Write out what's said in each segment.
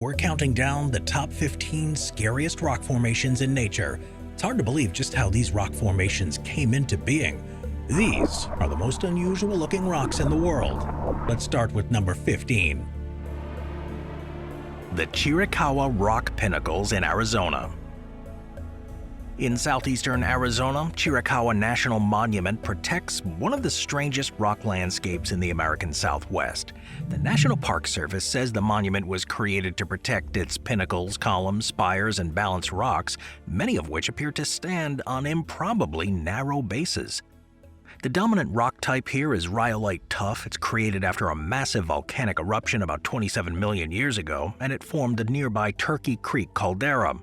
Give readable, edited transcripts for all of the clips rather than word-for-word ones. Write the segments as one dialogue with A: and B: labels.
A: We're counting down the top 15 scariest rock formations in nature. It's hard to believe just how these rock formations came into being. These are the most unusual looking rocks in the world. Let's start with number 15. The Chiricahua Rock Pinnacles in Arizona. In southeastern Arizona, Chiricahua National Monument protects one of the strangest rock landscapes in the American Southwest. The National Park Service says the monument was created to protect its pinnacles, columns, spires, and balanced rocks, many of which appear to stand on improbably narrow bases. The dominant rock type here is rhyolite tuff. It's created after a massive volcanic eruption about 27 million years ago, and it formed the nearby Turkey Creek caldera.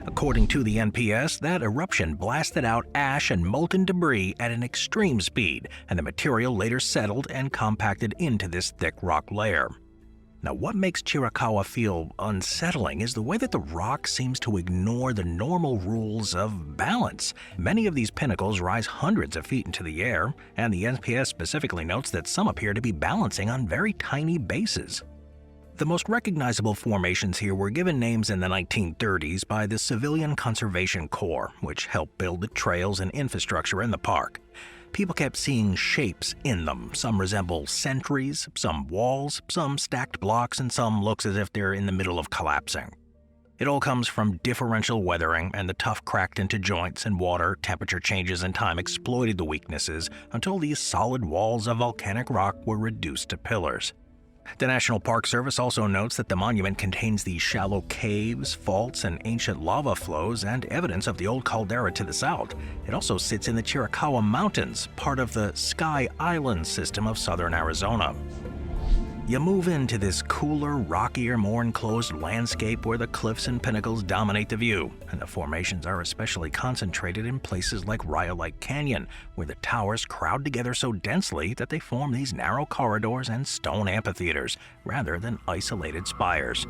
A: According to the NPS, that eruption blasted out ash and molten debris at an extreme speed, and the material later settled and compacted into this thick rock layer. Now, what makes Chiricahua feel unsettling is the way that the rock seems to ignore the normal rules of balance. Many of these pinnacles rise hundreds of feet into the air, and the NPS specifically notes that some appear to be balancing on very tiny bases. The most recognizable formations here were given names in the 1930s by the Civilian Conservation Corps, which helped build the trails and infrastructure in the park. People kept seeing shapes in them. Some resemble sentries, some walls, some stacked blocks, and some looks as if they're in the middle of collapsing. It all comes from differential weathering, and the tuff cracked into joints, and water, temperature changes, and time exploited the weaknesses until these solid walls of volcanic rock were reduced to pillars. The National Park Service also notes that the monument contains these shallow caves, faults, and ancient lava flows and evidence of the old caldera to the south. It also sits in the Chiricahua Mountains, part of the Sky Island system of southern Arizona. You move into this cooler, rockier, more enclosed landscape where the cliffs and pinnacles dominate the view, and the formations are especially concentrated in places like Rhyolite Canyon, where the towers crowd together so densely that they form these narrow corridors and stone amphitheaters, rather than isolated spires.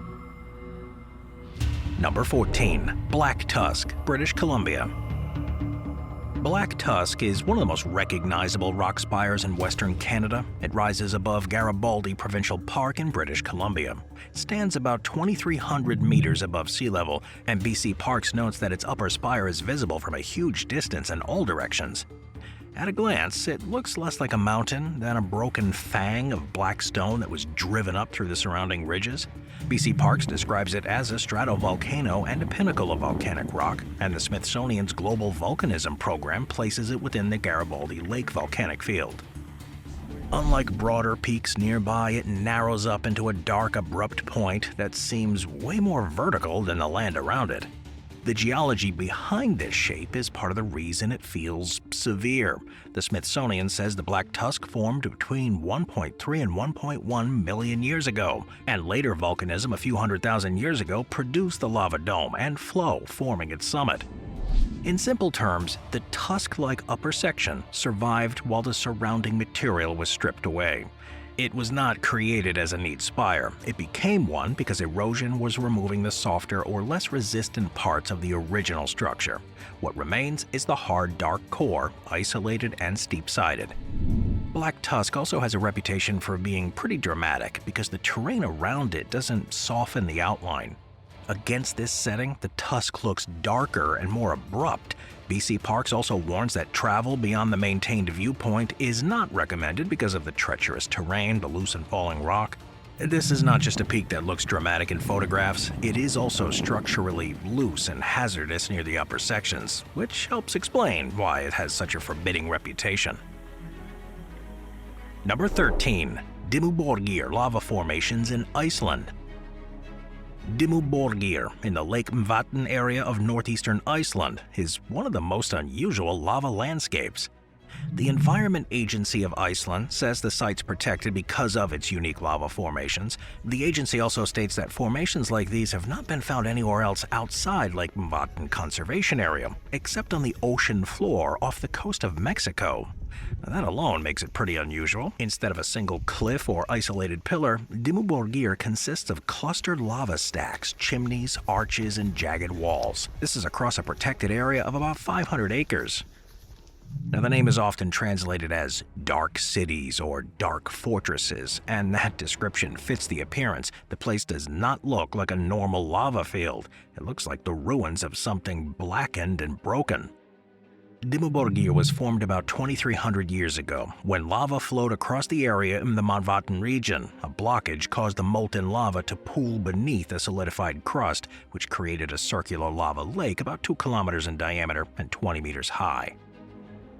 A: Number 14. Black Tusk, British Columbia. Black Tusk is one of the most recognizable rock spires in Western Canada. It rises above Garibaldi Provincial Park in British Columbia. It stands about 2,300 meters above sea level, and BC Parks notes that its upper spire is visible from a huge distance in all directions. At a glance, it looks less like a mountain than a broken fang of black stone that was driven up through the surrounding ridges. BC Parks describes it as a stratovolcano and a pinnacle of volcanic rock, and the Smithsonian's Global Volcanism program places it within the Garibaldi Lake volcanic field. Unlike broader peaks nearby, it narrows up into a dark, abrupt point that seems way more vertical than the land around it. The geology behind this shape is part of the reason it feels severe. The Smithsonian says the Black Tusk formed between 1.3 and 1.1 million years ago, and later volcanism a few 100,000 years ago produced the lava dome and flow, forming its summit. In simple terms, the tusk-like upper section survived while the surrounding material was stripped away. It was not created as a neat spire. It became one because erosion was removing the softer or less resistant parts of the original structure. What remains is the hard, dark core, isolated and steep-sided. Black Tusk also has a reputation for being pretty dramatic because the terrain around it doesn't soften the outline. Against this setting, the tusk looks darker and more abrupt. BC Parks also warns that travel beyond the maintained viewpoint is not recommended because of the treacherous terrain, the loose and falling rock. This is not just a peak that looks dramatic in photographs, it is also structurally loose and hazardous near the upper sections, which helps explain why it has such a forbidding reputation. Number 13. Dimmuborgir lava formations in Iceland. Dimmuborgir, in the Lake Mvatn area of northeastern Iceland, is one of the most unusual lava landscapes. The Environment Agency of Iceland says the site's protected because of its unique lava formations. The agency also states that formations like these have not been found anywhere else outside Lake Mvatn Conservation Area, except on the ocean floor off the coast of Mexico. Now, that alone makes it pretty unusual. Instead of a single cliff or isolated pillar, Dimmuborgir consists of clustered lava stacks, chimneys, arches, and jagged walls. This is across a protected area of about 500 acres. Now, the name is often translated as dark cities or dark fortresses, and that description fits the appearance. The place does not look like a normal lava field. It looks like the ruins of something blackened and broken. Dimmuborgir was formed about 2,300 years ago when lava flowed across the area in the Manvatten region. A blockage caused the molten lava to pool beneath a solidified crust, which created a circular lava lake about 2 kilometers in diameter and 20 meters high.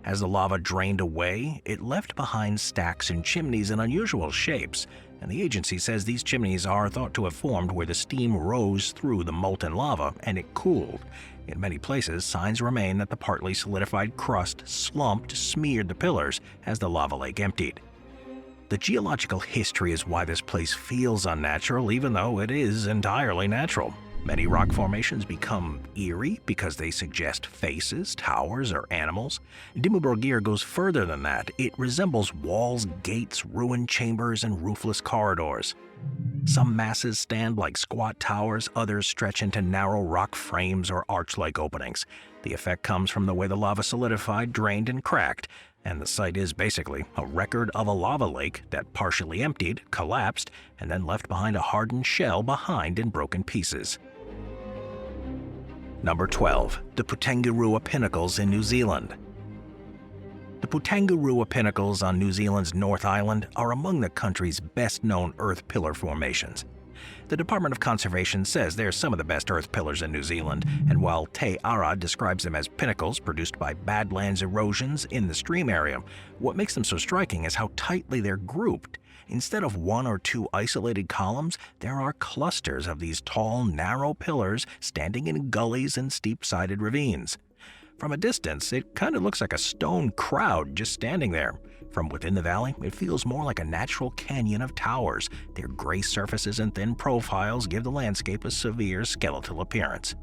A: As the lava drained away, it left behind stacks and chimneys in unusual shapes, and the agency says these chimneys are thought to have formed where the steam rose through the molten lava and it cooled. In many places, signs remain that the partly solidified crust smeared the pillars as the lava lake emptied. The geological history is why this place feels unnatural, even though it is entirely natural. Many rock formations become eerie because they suggest faces, towers, or animals. Dimmuborgir goes further than that. It resembles walls, gates, ruined chambers, and roofless corridors. Some masses stand like squat towers, others stretch into narrow rock frames or arch-like openings. The effect comes from the way the lava solidified, drained, and cracked, and the site is basically a record of a lava lake that partially emptied, collapsed, and then left behind a hardened shell behind in broken pieces. Number 12. The Putangirua Pinnacles in New Zealand. The Putangirua Pinnacles on New Zealand's North Island are among the country's best-known earth pillar formations. The Department of Conservation says they're some of the best earth pillars in New Zealand, and while Te Ara describes them as pinnacles produced by badlands erosions in the stream area, what makes them so striking is how tightly they're grouped. Instead of 1 or 2 isolated columns, there are clusters of these tall, narrow pillars standing in gullies and steep-sided ravines. From a distance, it kind of looks like a stone crowd just standing there. From within the valley, it feels more like a natural canyon of towers. Their gray surfaces and thin profiles give the landscape a severe skeletal appearance.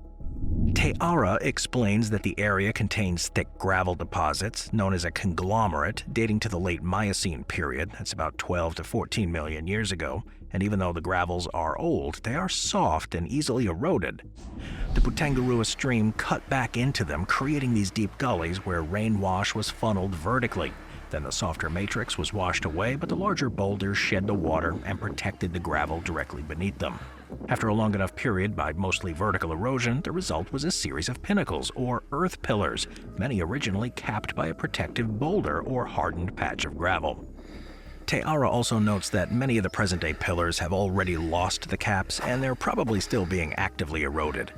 A: Te Ara explains that the area contains thick gravel deposits, known as a conglomerate, dating to the late Miocene period, that's about 12 to 14 million years ago, and even though the gravels are old, they are soft and easily eroded. The Putangirua stream cut back into them, creating these deep gullies where rainwash was funneled vertically. Then the softer matrix was washed away, but the larger boulders shed the water and protected the gravel directly beneath them. After a long enough period by mostly vertical erosion, the result was a series of pinnacles, or earth pillars, many originally capped by a protective boulder or hardened patch of gravel. Te Ara also notes that many of the present-day pillars have already lost the caps, and they're probably still being actively eroded.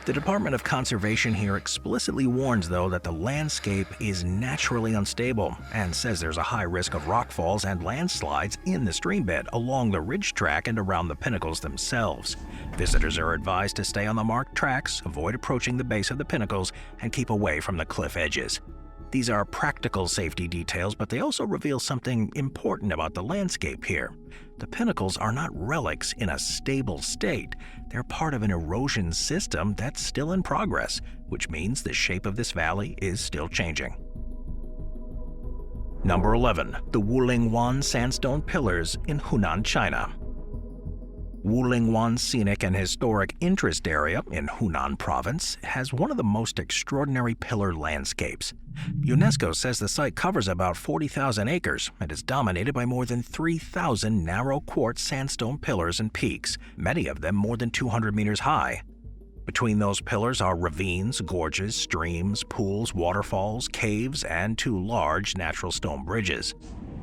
A: The Department of Conservation here explicitly warns, though, that the landscape is naturally unstable and says there's a high risk of rockfalls and landslides in the streambed along the ridge track and around the pinnacles themselves. Visitors are advised to stay on the marked tracks, avoid approaching the base of the pinnacles, and keep away from the cliff edges. These are practical safety details, but they also reveal something important about the landscape here. The pinnacles are not relics in a stable state. They're part of an erosion system that's still in progress, which means the shape of this valley is still changing. Number 11. The Wulingyuan Sandstone Pillars in Hunan, China. Wulingyuan's scenic and historic interest area in Hunan province has one of the most extraordinary pillar landscapes. UNESCO says the site covers about 40,000 acres and is dominated by more than 3,000 narrow quartz sandstone pillars and peaks, many of them more than 200 meters high. Between those pillars are ravines, gorges, streams, pools, waterfalls, caves, and 2 large natural stone bridges.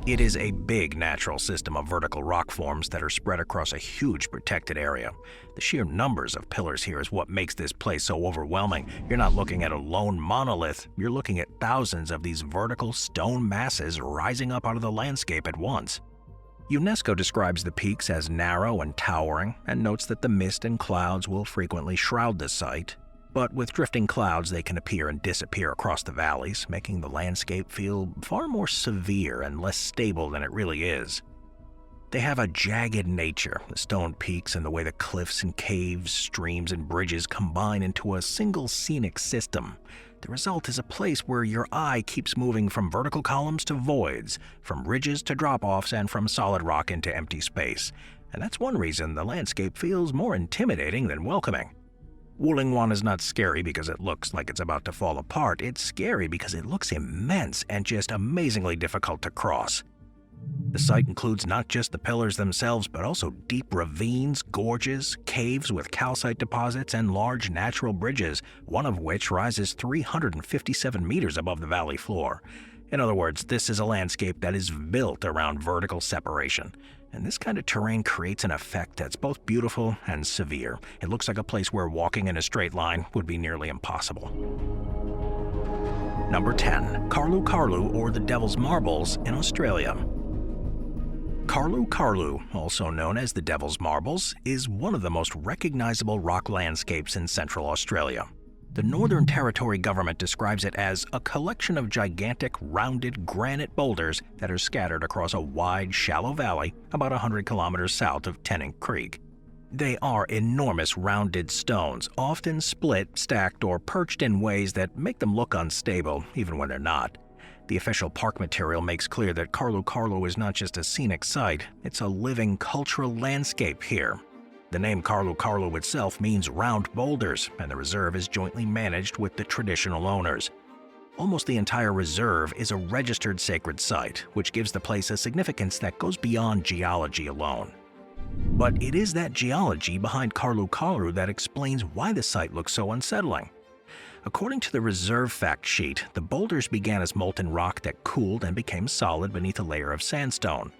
A: It is a big natural system of vertical rock forms that are spread across a huge protected area. The sheer numbers of pillars here is what makes this place so overwhelming. You're not looking at a lone monolith, you're looking at thousands of these vertical stone masses rising up out of the landscape at once. UNESCO describes the peaks as narrow and towering, and notes that the mist and clouds will frequently shroud the site. But with drifting clouds, they can appear and disappear across the valleys, making the landscape feel far more severe and less stable than it really is. They have a jagged nature, the stone peaks and the way the cliffs and caves, streams and bridges combine into a single scenic system. The result is a place where your eye keeps moving from vertical columns to voids, from ridges to drop-offs, and from solid rock into empty space. And that's one reason the landscape feels more intimidating than welcoming. Wulingyuan is not scary because it looks like it's about to fall apart. It's scary because it looks immense and just amazingly difficult to cross. The site includes not just the pillars themselves, but also deep ravines, gorges, caves with calcite deposits, and large natural bridges, one of which rises 357 meters above the valley floor. In other words, this is a landscape that is built around vertical separation. And this kind of terrain creates an effect that's both beautiful and severe. It looks like a place where walking in a straight line would be nearly impossible. Number 10. Karlu, or the Devil's Marbles in Australia. Karlu, also known as the Devil's Marbles, is one of the most recognizable rock landscapes in Central Australia. The Northern Territory government describes it as a collection of gigantic, rounded granite boulders that are scattered across a wide, shallow valley about 100 kilometers south of Tennant Creek. They are enormous rounded stones, often split, stacked, or perched in ways that make them look unstable, even when they're not. The official park material makes clear that Karlu is not just a scenic site, it's a living cultural landscape here. The name Karlu itself means round boulders, and the reserve is jointly managed with the traditional owners. Almost the entire reserve is a registered sacred site, which gives the place a significance that goes beyond geology alone. But it is that geology behind Karlu that explains why the site looks so unsettling. According to the reserve fact sheet, the boulders began as molten rock that cooled and became solid beneath a layer of sandstone.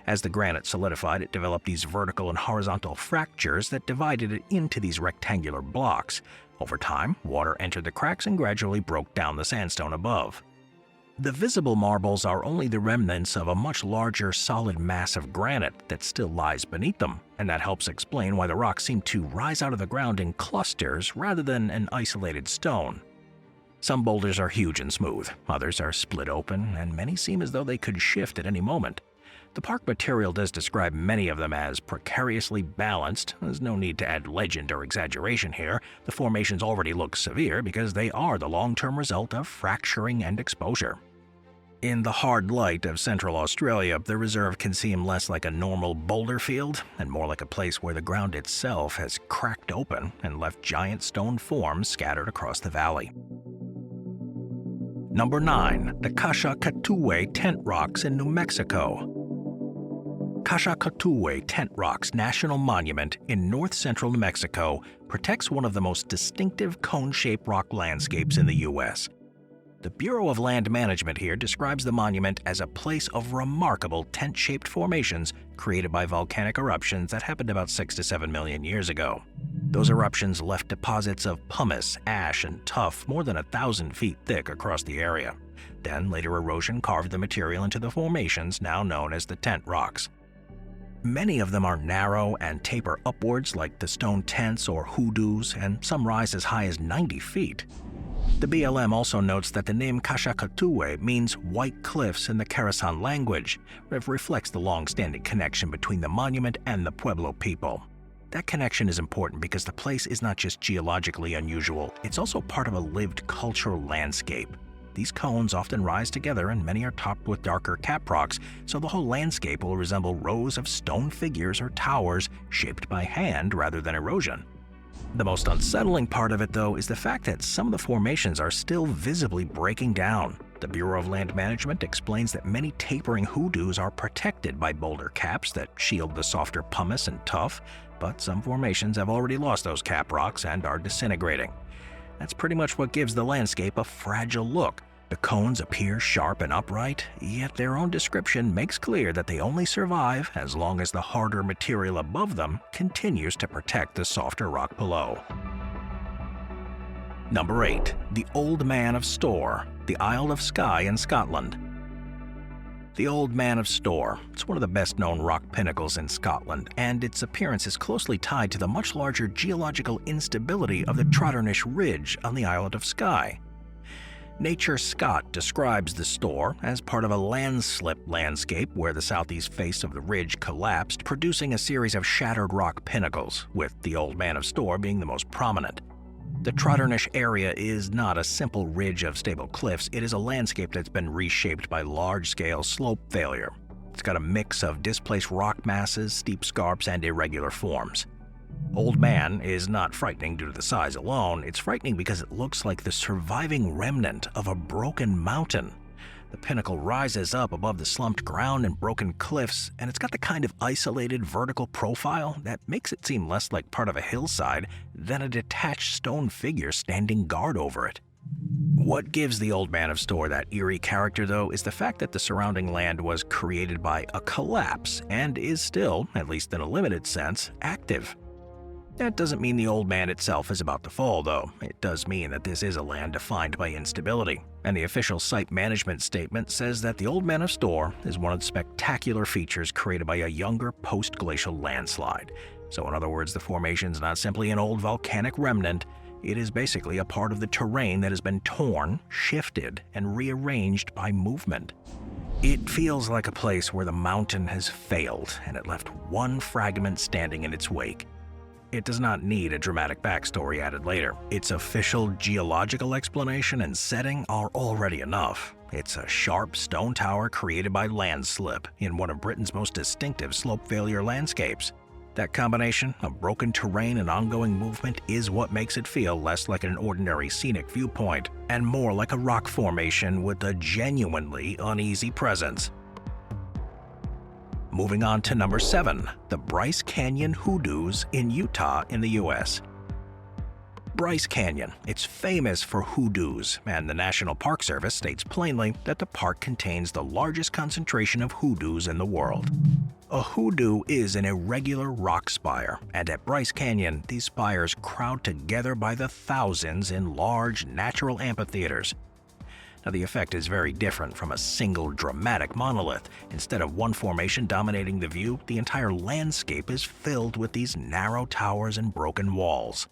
A: As the granite solidified, it developed these vertical and horizontal fractures that divided it into these rectangular blocks. Over time, water entered the cracks and gradually broke down the sandstone above. The visible marbles are only the remnants of a much larger solid mass of granite that still lies beneath them, and that helps explain why the rocks seem to rise out of the ground in clusters rather than an isolated stone. Some boulders are huge and smooth, others are split open, and many seem as though they could shift at any moment. The park material does describe many of them as precariously balanced. There's no need to add legend or exaggeration here. The formations already look severe because they are the long-term result of fracturing and exposure. In the hard light of Central Australia, the reserve can seem less like a normal boulder field and more like a place where the ground itself has cracked open and left giant stone forms scattered across the valley. Number 9. The Kasha-Katuwe Tent Rocks in New Mexico. Kasha-Katuwe Tent Rocks National Monument in north-central New Mexico protects one of the most distinctive cone-shaped rock landscapes in the U.S. The Bureau of Land Management here describes the monument as a place of remarkable tent-shaped formations created by volcanic eruptions that happened about 6 to 7 million years ago. Those eruptions left deposits of pumice, ash, and tuff more than 1,000 feet thick across the area. Then later erosion carved the material into the formations now known as the tent rocks. Many of them are narrow and taper upwards like the stone tents or hoodoos, and some rise as high as 90 feet. The BLM also notes that the name Kasha-Katuwe means white cliffs in the Karasan language, which reflects the long-standing connection between the monument and the Pueblo people. That connection is important because the place is not just geologically unusual, it's also part of a lived cultural landscape. These cones often rise together and many are topped with darker cap rocks, so the whole landscape will resemble rows of stone figures or towers shaped by hand rather than erosion. The most unsettling part of it, though, is the fact that some of the formations are still visibly breaking down. The Bureau of Land Management explains that many tapering hoodoos are protected by boulder caps that shield the softer pumice and tuff, but some formations have already lost those cap rocks and are disintegrating. That's pretty much what gives the landscape a fragile look. The cones appear sharp and upright, yet their own description makes clear that they only survive as long as the harder material above them continues to protect the softer rock below. Number 8. The Old Man of Storr, the Isle of Skye in Scotland. The Old Man of Storr. It's one of the best-known rock pinnacles in Scotland, and its appearance is closely tied to the much larger geological instability of the Trotternish Ridge on the island of Skye. Nature Scott describes the Storr as part of a landslip landscape where the southeast face of the ridge collapsed, producing a series of shattered rock pinnacles, with the Old Man of Storr being the most prominent. The Trotternish area is not a simple ridge of stable cliffs, it is a landscape that's been reshaped by large-scale slope failure. It's got a mix of displaced rock masses, steep scarps, and irregular forms. Old Man is not frightening due to the size alone, it's frightening because it looks like the surviving remnant of a broken mountain. The pinnacle rises up above the slumped ground and broken cliffs, and it's got the kind of isolated vertical profile that makes it seem less like part of a hillside than a detached stone figure standing guard over it. What gives the Old Man of Storr that eerie character, though, is the fact that the surrounding land was created by a collapse and is still, at least in a limited sense, active. That doesn't mean the Old Man itself is about to fall, though. It does mean that this is a land defined by instability, and the official site management statement says that the Old Man of Storr is one of the spectacular features created by a younger post-glacial landslide. So in other words, the formation's not simply an old volcanic remnant, it is basically a part of the terrain that has been torn, shifted, and rearranged by movement. It feels like a place where the mountain has failed and it left one fragment standing in its wake. It does not need a dramatic backstory added later. Its official geological explanation and setting are already enough. It's a sharp stone tower created by landslip in one of Britain's most distinctive slope failure landscapes. That combination of broken terrain and ongoing movement is what makes it feel less like an ordinary scenic viewpoint and more like a rock formation with a genuinely uneasy presence. Moving on to number 7, the Bryce Canyon Hoodoos in Utah in the US. Bryce Canyon, it's famous for hoodoos, and the National Park Service states plainly that the park contains the largest concentration of hoodoos in the world. A hoodoo is an irregular rock spire, and at Bryce Canyon, these spires crowd together by the thousands in large natural amphitheaters. Now, the effect is very different from a single dramatic monolith. Instead of one formation dominating the view, the entire landscape is filled with these narrow towers and broken walls.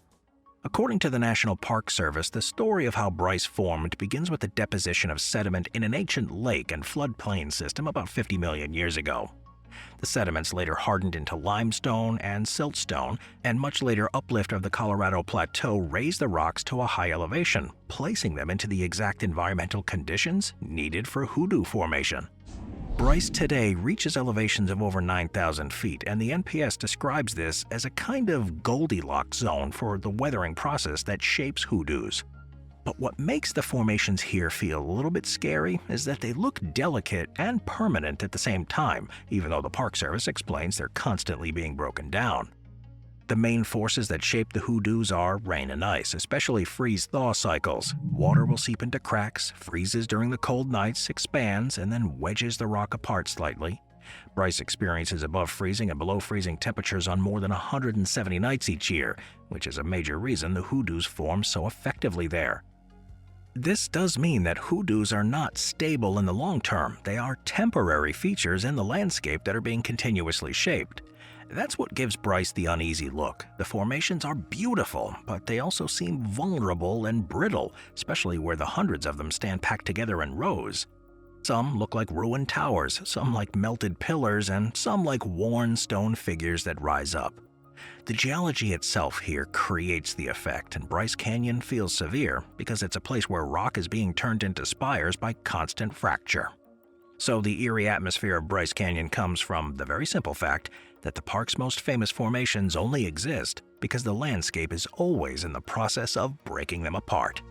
A: According to the National Park Service, the story of how Bryce formed begins with the deposition of sediment in an ancient lake and floodplain system about 50 million years ago. The sediments later hardened into limestone and siltstone, and much later uplift of the Colorado Plateau raised the rocks to a high elevation, placing them into the exact environmental conditions needed for hoodoo formation. Bryce today reaches elevations of over 9,000 feet, and the NPS describes this as a kind of Goldilocks zone for the weathering process that shapes hoodoos. But what makes the formations here feel a little bit scary is that they look delicate and permanent at the same time, even though the Park Service explains they're constantly being broken down. The main forces that shape the hoodoos are rain and ice, especially freeze-thaw cycles. Water will seep into cracks, freezes during the cold nights, expands, and then wedges the rock apart slightly. Bryce experiences above freezing and below freezing temperatures on more than 170 nights each year, which is a major reason the hoodoos form so effectively there. This does mean that hoodoos are not stable in the long term. They are temporary features in the landscape that are being continuously shaped. That's what gives Bryce the uneasy look. The formations are beautiful, but they also seem vulnerable and brittle, especially where the hundreds of them stand packed together in rows. Some look like ruined towers, some like melted pillars, and some like worn stone figures that rise up. The geology itself here creates the effect, and Bryce Canyon feels severe because it's a place where rock is being turned into spires by constant fracture. So the eerie atmosphere of Bryce Canyon comes from the very simple fact that the park's most famous formations only exist because the landscape is always in the process of breaking them apart.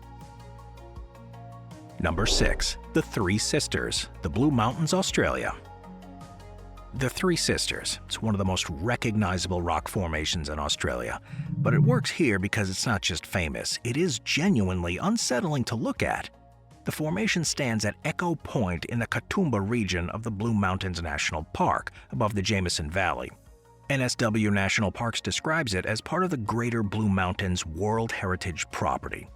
A: Number 6. The Three Sisters, the Blue Mountains, Australia. The Three Sisters, it's one of the most recognizable rock formations in Australia, but it works here because it's not just famous, it is genuinely unsettling to look at. The formation stands at Echo Point in the Katoomba region of the Blue Mountains National Park, above the Jameson Valley. NSW National Parks describes it as part of the Greater Blue Mountains World Heritage Property.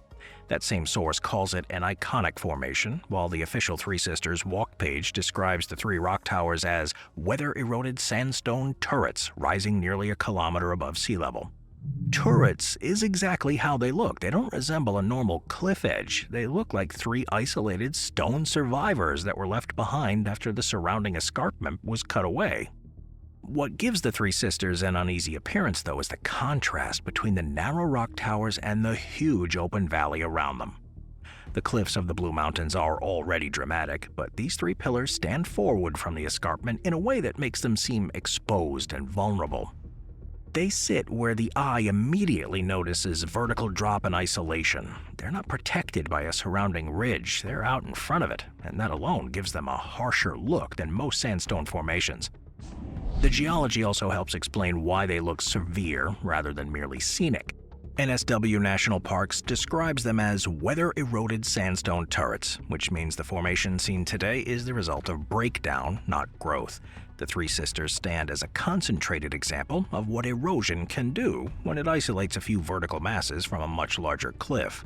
A: That same source calls it an iconic formation, while the official Three Sisters walk page describes the three rock towers as weather-eroded sandstone turrets rising nearly a kilometer above sea level. Turrets is exactly how they look. They don't resemble a normal cliff edge. They look like three isolated stone survivors that were left behind after the surrounding escarpment was cut away. What gives the Three Sisters an uneasy appearance, though, is the contrast between the narrow rock towers and the huge open valley around them. The cliffs of the Blue Mountains are already dramatic, but these three pillars stand forward from the escarpment in a way that makes them seem exposed and vulnerable. They sit where the eye immediately notices vertical drop and isolation. They're not protected by a surrounding ridge, they're out in front of it, and that alone gives them a harsher look than most sandstone formations. The geology also helps explain why they look severe rather than merely scenic. NSW National Parks describes them as weather-eroded sandstone turrets, which means the formation seen today is the result of breakdown, not growth. The Three Sisters stand as a concentrated example of what erosion can do when it isolates a few vertical masses from a much larger cliff.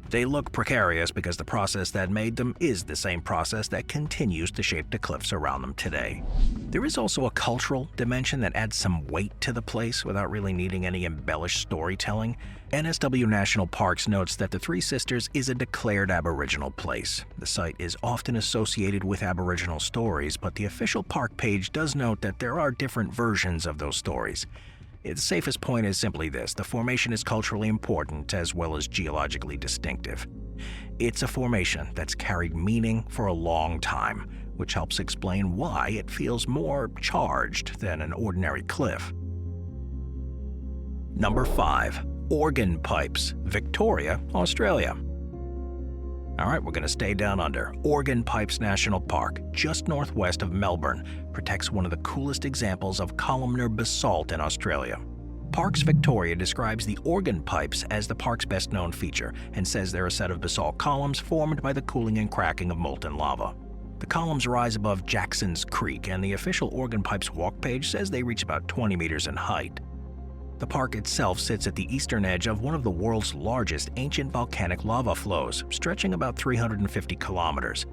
A: They look precarious because the process that made them is the same process that continues to shape the cliffs around them today. There is also a cultural dimension that adds some weight to the place without really needing any embellished storytelling. NSW National Parks notes that the Three Sisters is a declared Aboriginal place. The site is often associated with Aboriginal stories, but the official park page does note that there are different versions of those stories. Its safest point is simply this: the formation is culturally important as well as geologically distinctive. It's a formation that's carried meaning for a long time, which helps explain why it feels more charged than an ordinary cliff. Number 5. Organ Pipes, Victoria, Australia. Alright, we're going to stay down under. Organ Pipes National Park, just northwest of Melbourne, protects one of the coolest examples of columnar basalt in Australia. Parks Victoria describes the organ pipes as the park's best-known feature and says they're a set of basalt columns formed by the cooling and cracking of molten lava. The columns rise above Jackson's Creek, and the official organ pipes walk page says they reach about 20 meters in height. The park itself sits at the eastern edge of one of the world's largest ancient volcanic lava flows, stretching about 350 kilometers.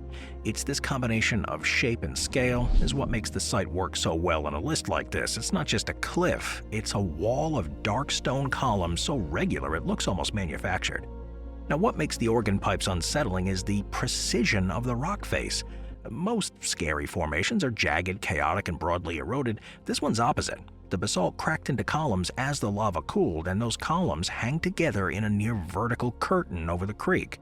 A: It's this combination of shape and scale is what makes the site work so well on a list like this. It's not just a cliff, it's a wall of dark stone columns so regular it looks almost manufactured. Now, what makes the organ pipes unsettling is the precision of the rock face. Most scary formations are jagged, chaotic, and broadly eroded. This one's opposite. The basalt cracked into columns as the lava cooled, and those columns hang together in a near vertical curtain over the creek.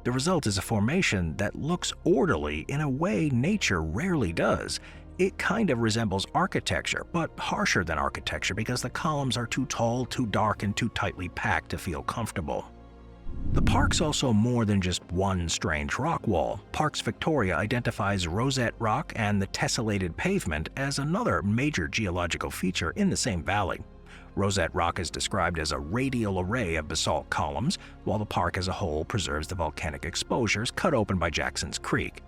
A: The result is a formation that looks orderly in a way nature rarely does. It kind of resembles architecture, but harsher than architecture because the columns are too tall, too dark, and too tightly packed to feel comfortable. The park's also more than just one strange rock wall. Parks Victoria identifies Rosette Rock and the tessellated pavement as another major geological feature in the same valley. Rosette Rock is described as a radial array of basalt columns, while the park as a whole preserves the volcanic exposures cut open by Jackson's Creek.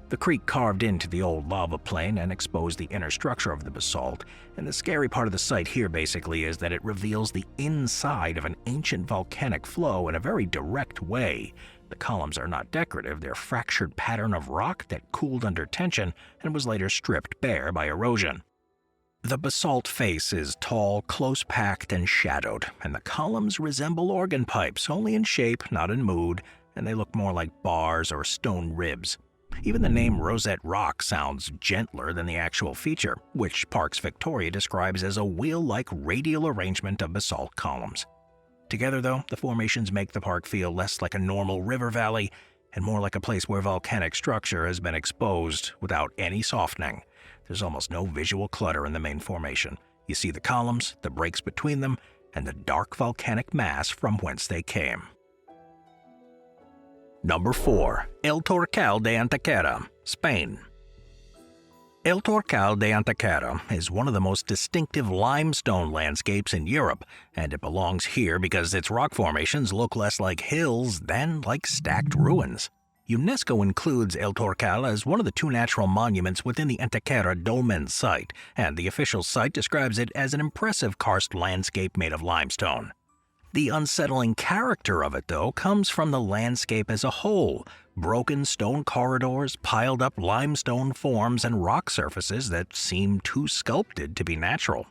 A: The creek carved into the old lava plain and exposed the inner structure of the basalt, and the scary part of the site here basically is that it reveals the inside of an ancient volcanic flow in a very direct way. The columns are not decorative, they're a fractured pattern of rock that cooled under tension and was later stripped bare by erosion. The basalt face is tall, close-packed, and shadowed, and the columns resemble organ pipes, only in shape, not in mood, and they look more like bars or stone ribs. Even the name Rosette Rock sounds gentler than the actual feature, which Parks Victoria describes as a wheel-like radial arrangement of basalt columns. Together, though, the formations make the park feel less like a normal river valley and more like a place where volcanic structure has been exposed without any softening. There's almost no visual clutter in the main formation. You see the columns, the breaks between them, and the dark volcanic mass from whence they came. Number 4. El Torcal de Antequera, Spain. El Torcal de Antequera is one of the most distinctive limestone landscapes in Europe, and it belongs here because its rock formations look less like hills than like stacked ruins. UNESCO includes El Torcal as one of the 2 natural monuments within the Antequera dolmen site, and the official site describes it as an impressive karst landscape made of limestone. The unsettling character of it, though, comes from the landscape as a whole. Broken stone corridors, piled up limestone forms, and rock surfaces that seem too sculpted to be natural.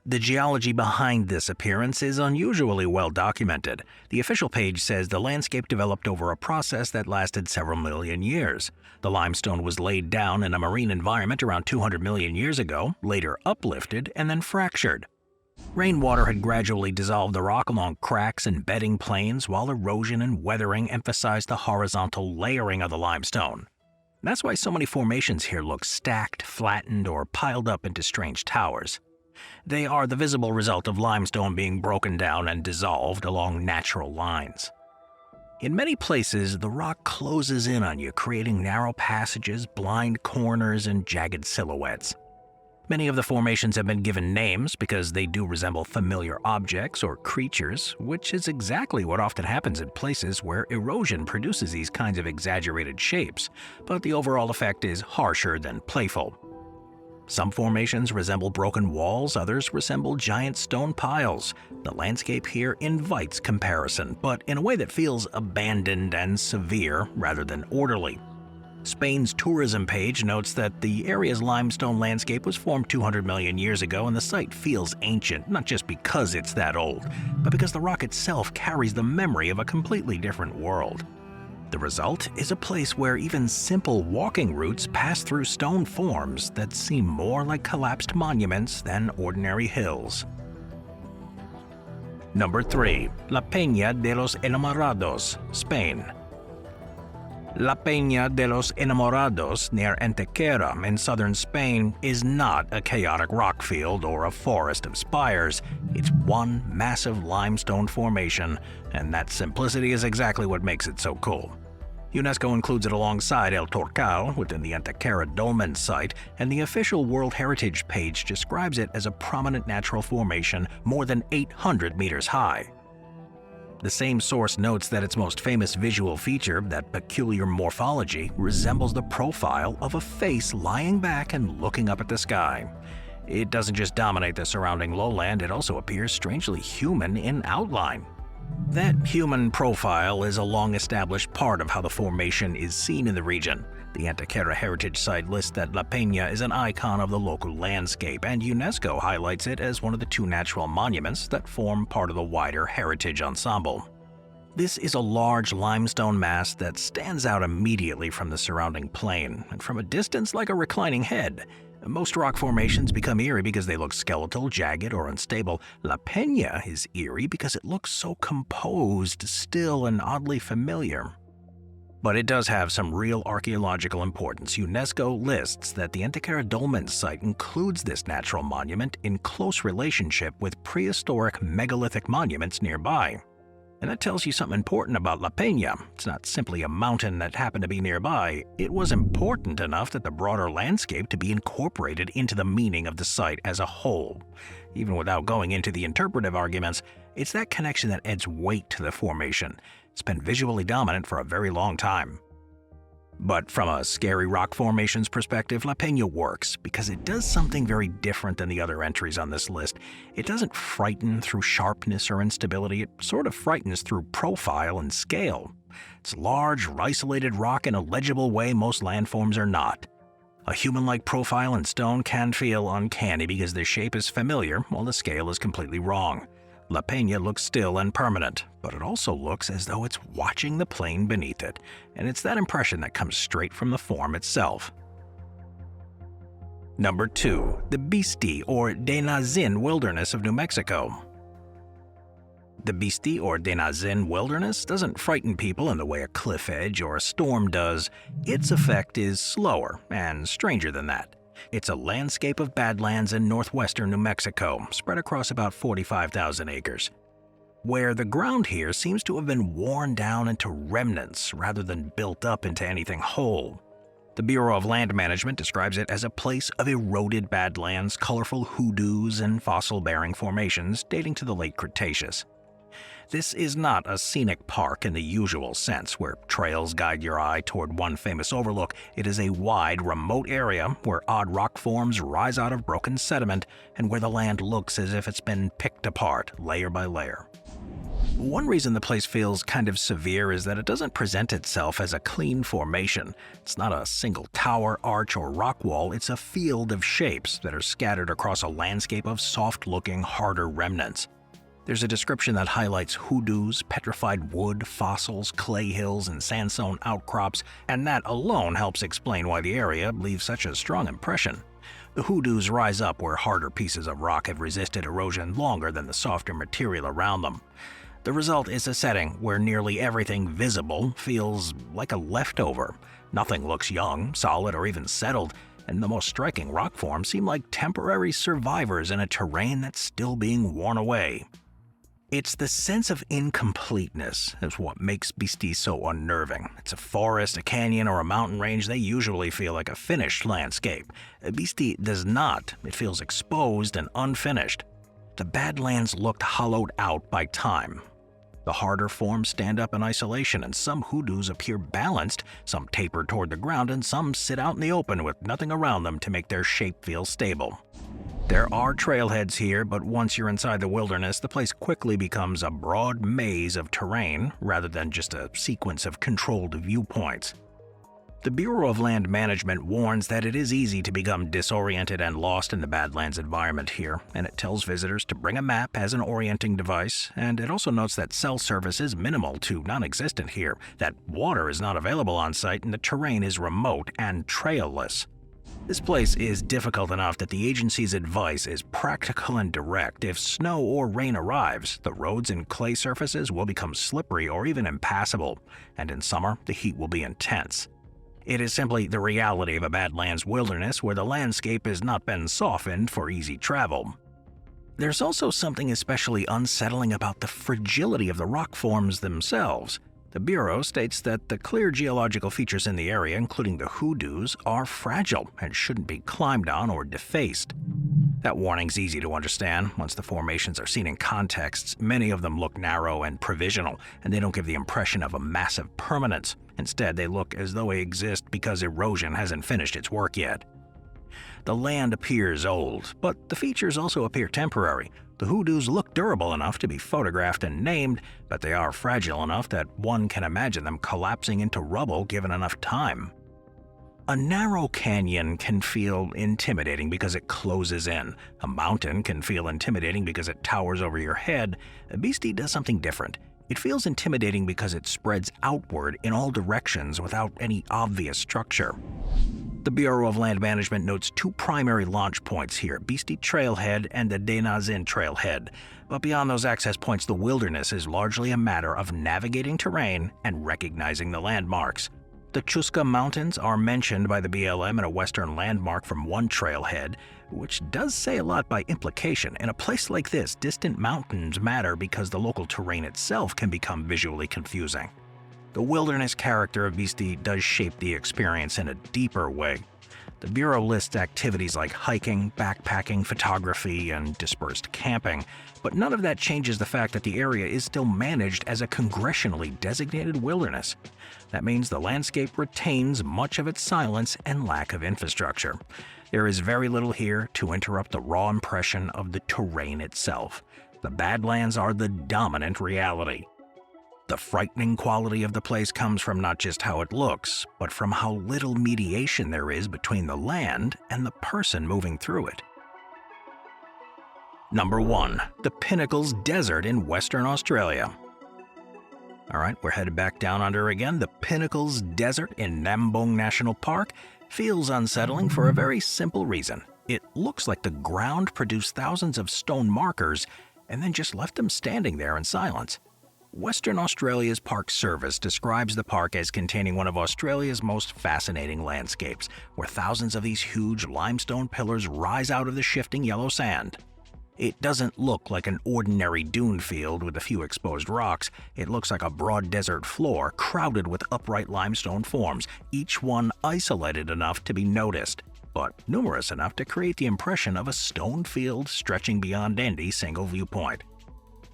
A: The geology behind this appearance is unusually well documented. The official page says the landscape developed over a process that lasted several million years. The limestone was laid down in a marine environment around 200 million years ago, later uplifted, and then fractured. Rainwater had gradually dissolved the rock along cracks and bedding planes, while erosion and weathering emphasized the horizontal layering of the limestone. That's why so many formations here look stacked, flattened, or piled up into strange towers. They are the visible result of limestone being broken down and dissolved along natural lines. In many places, the rock closes in on you, creating narrow passages, blind corners, and jagged silhouettes. Many of the formations have been given names because they do resemble familiar objects or creatures, which is exactly what often happens in places where erosion produces these kinds of exaggerated shapes, but the overall effect is harsher than playful. Some formations resemble broken walls, others resemble giant stone piles. The landscape here invites comparison, but in a way that feels abandoned and severe rather than orderly. Spain's tourism page notes that the area's limestone landscape was formed 200 million years ago, and the site feels ancient, not just because it's that old, but because the rock itself carries the memory of a completely different world. The result is a place where even simple walking routes pass through stone forms that seem more like collapsed monuments than ordinary hills. Number 3. La Peña de los Enamorados, Spain. La Peña de los Enamorados near Antequera in southern Spain is not a chaotic rock field or a forest of spires. It's one massive limestone formation, and that simplicity is exactly what makes it so cool. UNESCO includes it alongside El Torcal within the Antequera dolmen site, and the official World Heritage page describes it as a prominent natural formation more than 800 meters high. The same source notes that its most famous visual feature, that peculiar morphology, resembles the profile of a face lying back and looking up at the sky. It doesn't just dominate the surrounding lowland, it also appears strangely human in outline. That human profile is a long-established part of how the formation is seen in the region. The Antequera Heritage Site lists that La Peña is an icon of the local landscape, and UNESCO highlights it as one of the 2 natural monuments that form part of the wider heritage ensemble. This is a large limestone mass that stands out immediately from the surrounding plain, and from a distance like a reclining head. Most rock formations become eerie because they look skeletal, jagged, or unstable. La Peña is eerie because it looks so composed, still, and oddly familiar. But it does have some real archaeological importance. UNESCO lists that the Antequera dolmen site includes this natural monument in close relationship with prehistoric megalithic monuments nearby. And that tells you something important about La Peña. It's not simply a mountain that happened to be nearby. It was important enough that the broader landscape to be incorporated into the meaning of the site as a whole. Even without going into the interpretive arguments, it's that connection that adds weight to the formation. It's been visually dominant for a very long time. But from a scary rock formations perspective, La Peña works because it does something very different than the other entries on this list. It doesn't frighten through sharpness or instability, it sort of frightens through profile and scale. It's large, isolated rock in a legible way most landforms are not. A human-like profile in stone can feel uncanny because the shape is familiar while the scale is completely wrong. La Peña looks still and permanent, but it also looks as though it's watching the plain beneath it, and it's that impression that comes straight from the form itself. Number 2. The Bisti or De-Na-Zin wilderness of New Mexico. The Bisti or De-Na-Zin wilderness doesn't frighten people in the way a cliff edge or a storm does. Its effect is slower and stranger than that. It's a landscape of badlands in northwestern New Mexico, spread across about 45,000 acres, where the ground here seems to have been worn down into remnants rather than built up into anything whole. The Bureau of Land Management describes it as a place of eroded badlands, colorful hoodoos, and fossil-bearing formations dating to the late Cretaceous. This is not a scenic park in the usual sense, where trails guide your eye toward one famous overlook. It is a wide, remote area where odd rock forms rise out of broken sediment and where the land looks as if it's been picked apart, layer by layer. One reason the place feels kind of severe is that it doesn't present itself as a clean formation. It's not a single tower, arch, or rock wall, it's a field of shapes that are scattered across a landscape of soft-looking, harder remnants. There's a description that highlights hoodoos, petrified wood, fossils, clay hills, and sandstone outcrops, and that alone helps explain why the area leaves such a strong impression. The hoodoos rise up where harder pieces of rock have resisted erosion longer than the softer material around them. The result is a setting where nearly everything visible feels like a leftover. Nothing looks young, solid, or even settled. and the most striking rock forms seem like temporary survivors in a terrain that's still being worn away. It's the sense of incompleteness is what makes Bisti so unnerving. It's a forest, a canyon, or a mountain range. They usually feel like a finished landscape. Bisti does not. It feels exposed and unfinished. The Badlands looked hollowed out by time. The harder forms stand up in isolation, and some hoodoos appear balanced, some taper toward the ground, and some sit out in the open with nothing around them to make their shape feel stable. There are trailheads here, but once you're inside the wilderness, the place quickly becomes a broad maze of terrain rather than just a sequence of controlled viewpoints. The Bureau of Land Management warns that it is easy to become disoriented and lost in the Badlands environment here, and it tells visitors to bring a map as an orienting device, and it also notes that cell service is minimal to non-existent here, that water is not available on site, and the terrain is remote and trailless. This place is difficult enough that the agency's advice is practical and direct. If snow or rain arrives, the roads and clay surfaces will become slippery or even impassable, and in summer, the heat will be intense. It is simply the reality of a Badlands wilderness where the landscape has not been softened for easy travel. There's also something especially unsettling about the fragility of the rock forms themselves. The Bureau states that the clear geological features in the area, including the hoodoos, are fragile and shouldn't be climbed on or defaced. That warning's easy to understand. Once the formations are seen in contexts, many of them look narrow and provisional, and they don't give the impression of a massive permanence. Instead, they look as though they exist because erosion hasn't finished its work yet. The land appears old, but the features also appear temporary. The hoodoos look durable enough to be photographed and named, but they are fragile enough that one can imagine them collapsing into rubble given enough time. A narrow canyon can feel intimidating because it closes in. A mountain can feel intimidating because it towers over your head. Bisti does something different. It feels intimidating because it spreads outward in all directions without any obvious structure. The Bureau of Land Management notes two primary launch points here, Bisti Trailhead and the De-Na-Zin Trailhead. But beyond those access points, the wilderness is largely a matter of navigating terrain and recognizing the landmarks. The Tusk Mountains are mentioned by the BLM in a western landmark from one trailhead, which does say a lot by implication. In a place like this, distant mountains matter because the local terrain itself can become visually confusing. The wilderness character of Bisti does shape the experience in a deeper way. The Bureau lists activities like hiking, backpacking, photography, and dispersed camping, but none of that changes the fact that the area is still managed as a congressionally designated wilderness. That means the landscape retains much of its silence and lack of infrastructure. There is very little here to interrupt the raw impression of the terrain itself. The Badlands are the dominant reality. The frightening quality of the place comes from not just how it looks, but from how little mediation there is between the land and the person moving through it. Number 1. The Pinnacles Desert in Western Australia. Alright, we're headed back down under again. The Pinnacles Desert in Nambong National Park feels unsettling for a very simple reason. It looks like the ground produced thousands of stone markers and then just left them standing there in silence. Western Australia's Park Service describes the park as containing one of Australia's most fascinating landscapes, where thousands of these huge limestone pillars rise out of the shifting yellow sand. It doesn't look like an ordinary dune field with a few exposed rocks. It looks like a broad desert floor crowded with upright limestone forms, each one isolated enough to be noticed, but numerous enough to create the impression of a stone field stretching beyond any single viewpoint.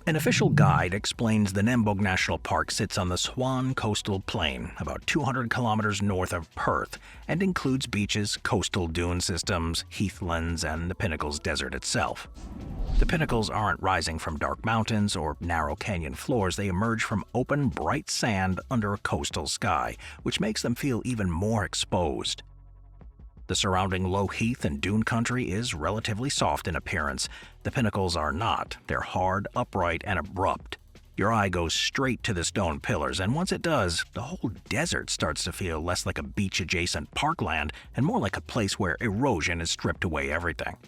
A: An official guide explains the Nambong National Park sits on the Swan Coastal Plain, about 200 kilometers north of Perth, and includes beaches, coastal dune systems, heathlands, and the Pinnacles Desert itself. The pinnacles aren't rising from dark mountains or narrow canyon floors. They emerge from open, bright sand under a coastal sky, which makes them feel even more exposed. The surrounding low heath and dune country is relatively soft in appearance. The pinnacles are not. They're hard, upright, and abrupt. Your eye goes straight to the stone pillars, and once it does, the whole desert starts to feel less like a beach-adjacent parkland and more like a place where erosion has stripped away everything.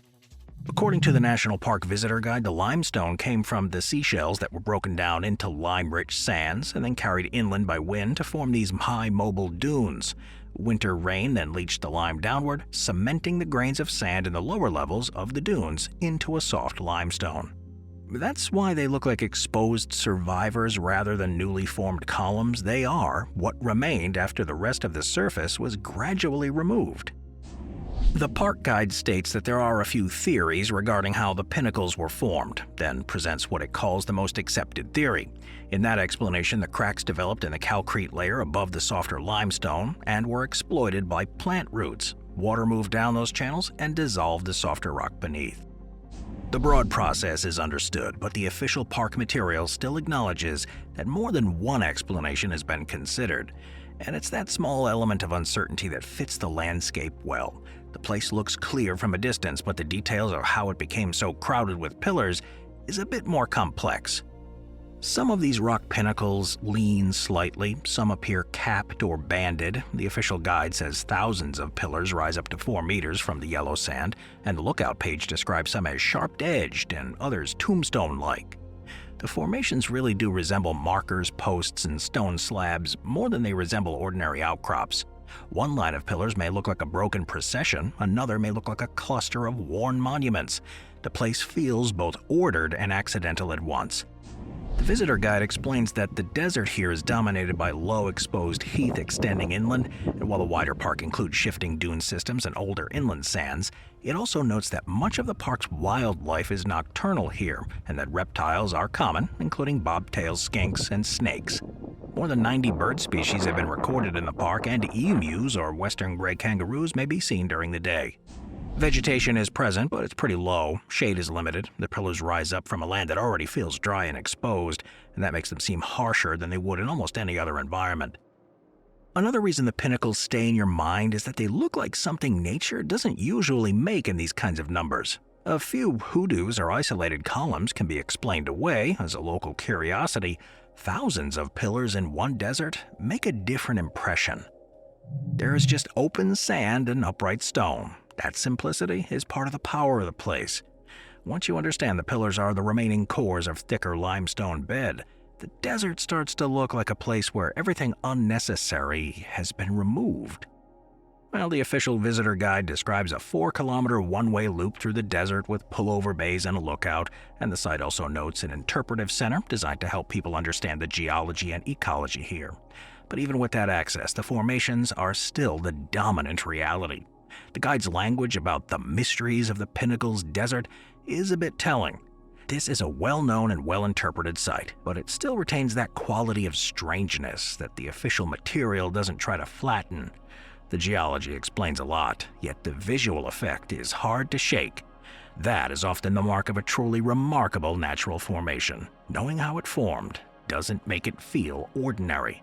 A: According to the National Park Visitor Guide, the limestone came from the seashells that were broken down into lime-rich sands and then carried inland by wind to form these high mobile dunes. Winter rain then leached the lime downward, cementing the grains of sand in the lower levels of the dunes into a soft limestone. That's why they look like exposed survivors rather than newly formed columns. They are what remained after the rest of the surface was gradually removed. The park guide states that there are a few theories regarding how the pinnacles were formed, then presents what it calls the most accepted theory. In that explanation, the cracks developed in the calcrete layer above the softer limestone and were exploited by plant roots. Water moved down those channels and dissolved the softer rock beneath. The broad process is understood, but the official park material still acknowledges that more than one explanation has been considered. And it's that small element of uncertainty that fits the landscape well. The place looks clear from a distance, but the details of how it became so crowded with pillars is a bit more complex. Some of these rock pinnacles lean slightly, some appear capped or banded. The official guide says thousands of pillars rise up to 4 meters from the yellow sand, and the lookout page describes some as sharp-edged and others tombstone-like. The formations really do resemble markers, posts, and stone slabs more than they resemble ordinary outcrops. One line of pillars may look like a broken procession, another may look like a cluster of worn monuments. The place feels both ordered and accidental at once. The visitor guide explains that the desert here is dominated by low exposed heath extending inland, and while the wider park includes shifting dune systems and older inland sands, it also notes that much of the park's wildlife is nocturnal here, and that reptiles are common, including bobtail skinks and snakes. More than 90 bird species have been recorded in the park, and emus or western gray kangaroos may be seen during the day. Vegetation is present, but it's pretty low. Shade is limited. The pillars rise up from a land that already feels dry and exposed, and that makes them seem harsher than they would in almost any other environment. Another reason the pinnacles stay in your mind is that they look like something nature doesn't usually make in these kinds of numbers. A few hoodoos or isolated columns can be explained away as a local curiosity. Thousands of pillars in one desert make a different impression. There is just open sand and upright stone. That simplicity is part of the power of the place. Once you understand the pillars are the remaining cores of thicker limestone bed, the desert starts to look like a place where everything unnecessary has been removed. Well, the official visitor guide describes a 4-kilometer one-way loop through the desert with pullover bays and a lookout, and the site also notes an interpretive center designed to help people understand the geology and ecology here. But even with that access, the formations are still the dominant reality. The guide's language about the mysteries of the Pinnacles Desert is a bit telling. This is a well-known and well-interpreted site, but it still retains that quality of strangeness that the official material doesn't try to flatten. The geology explains a lot, yet the visual effect is hard to shake. That is often the mark of a truly remarkable natural formation. Knowing how it formed doesn't make it feel ordinary.